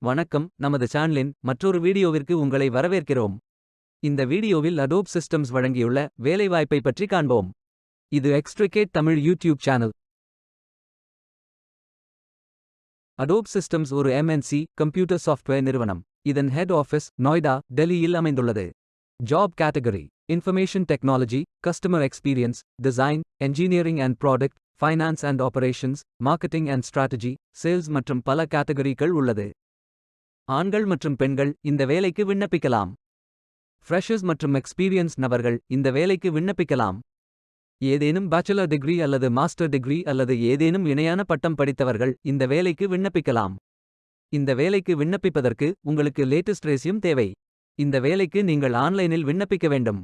வணக்கம், நமது சேனலின் மற்றொரு வீடியோவிற்கு உங்களை வரவேற்கிறோம். இந்த வீடியோவில் அடோப் சிஸ்டம்ஸ் வழங்கியுள்ள வேலைவாய்ப்பை பற்றி காண்போம். இது extricate Tamil YouTube channel. Adobe systems ஒரு MNC கம்ப்யூட்டர் சாஃப்ட்வேர் நிறுவனம். இதன் ஹெட் ஆஃபீஸ் நொய்டா, டெல்லியில் அமைந்துள்ளது. Job category: information technology, customer experience, design, engineering and product, finance and operations, marketing and strategy, sales மற்றும் பல கேட்டகரிகள் உள்ளது. ஆண்கள் மற்றும் பெண்கள் இந்த வேலைக்கு விண்ணப்பிக்கலாம். ஃப்ரெஷர்ஸ் மற்றும் எக்ஸ்பீரியன்ஸ் நபர்கள் இந்த வேலைக்கு விண்ணப்பிக்கலாம். ஏதேனும் பேச்சுலர் டிகிரி அல்லது மாஸ்டர் டிகிரி அல்லது ஏதேனும் இணையான பட்டம் படித்தவர்கள் இந்த வேலைக்கு விண்ணப்பிக்கலாம். இந்த வேலைக்கு விண்ணப்பிப்பதற்கு உங்களுக்கு லேட்டஸ்ட் ரெஸ்யூம் தேவை. இந்த வேலைக்கு நீங்கள் ஆன்லைனில் விண்ணப்பிக்க வேண்டும்.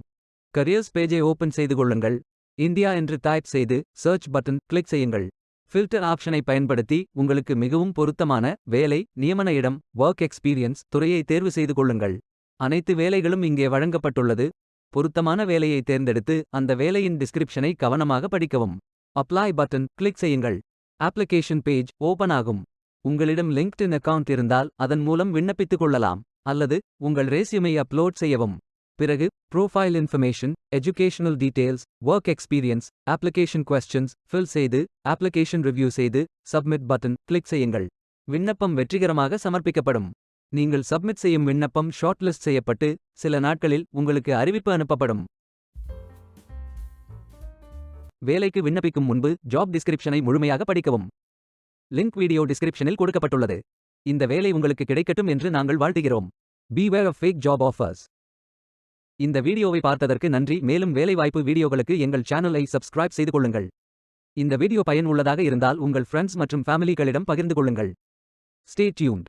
கரியர்ஸ் பேஜை ஓபன் செய்து கொள்ளுங்கள். இந்தியா என்று டைப் செய்து சர்ச் பட்டன் கிளிக் செய்யுங்கள். ஃபில்டர் ஆப்ஷனை பயன்படுத்தி உங்களுக்கு மிகவும் பொருத்தமான வேலை, நியமன இடம், ஒர்க் எக்ஸ்பீரியன்ஸ் துறையை தேர்வு செய்து கொள்ளுங்கள். அனைத்து வேலைகளும் இங்கே வழங்கப்பட்டுள்ளது. பொருத்தமான வேலையை தேர்ந்தெடுத்து அந்த வேலையின் டிஸ்கிரிப்ஷனை கவனமாக படிக்கவும். அப்ளை பட்டன் கிளிக் செய்யுங்கள். அப்ளிகேஷன் பேஜ் ஓபன் ஆகும். உங்களிடம் லிங்க்டின் அக்கவுண்ட் இருந்தால் அதன் மூலம் விண்ணப்பித்துக் கொள்ளலாம். அல்லது உங்கள் ரெஸ்யூமை அப்லோட் செய்யவும். பிறகு profile information, educational details, work experience, application questions fill செய்து அப்ளிகேஷன் ரிவ்யூ செய்து சப்மிட் பட்டன் கிளிக் செய்யுங்கள். விண்ணப்பம் வெற்றிகரமாக சமர்ப்பிக்கப்படும். நீங்கள் சப்மிட் செய்யும் விண்ணப்பம் ஷார்ட்லிஸ்ட் செய்யப்பட்டு சில நாட்களில் உங்களுக்கு அறிவிப்பு அனுப்பப்படும். வேலைக்கு விண்ணப்பிக்கும் முன்பு ஜாப் டிஸ்கிரிப்ஷனை முழுமையாக படிக்கவும். லிங்க் வீடியோ டிஸ்கிரிப்ஷனில் கொடுக்கப்பட்டுள்ளது. இந்த வேலை உங்களுக்கு கிடைக்கட்டும் என்று நாங்கள் வாழ்த்துகிறோம். Beware of fake job offers. இந்த வீடியோவை பார்த்ததற்கு நன்றி. மேலும் வேலைவாய்ப்பு வீடியோகளுக்கு எங்கள் சேனலை சப்ஸ்கிரைப் செய்து கொள்ளுங்கள். இந்த வீடியோ பயன் உள்ளதாக இருந்தால் உங்கள் ஃப்ரெண்ட்ஸ் மற்றும் ஃபேமிலிகளிடம் பகிர்ந்து கொள்ளுங்கள். Stay tuned.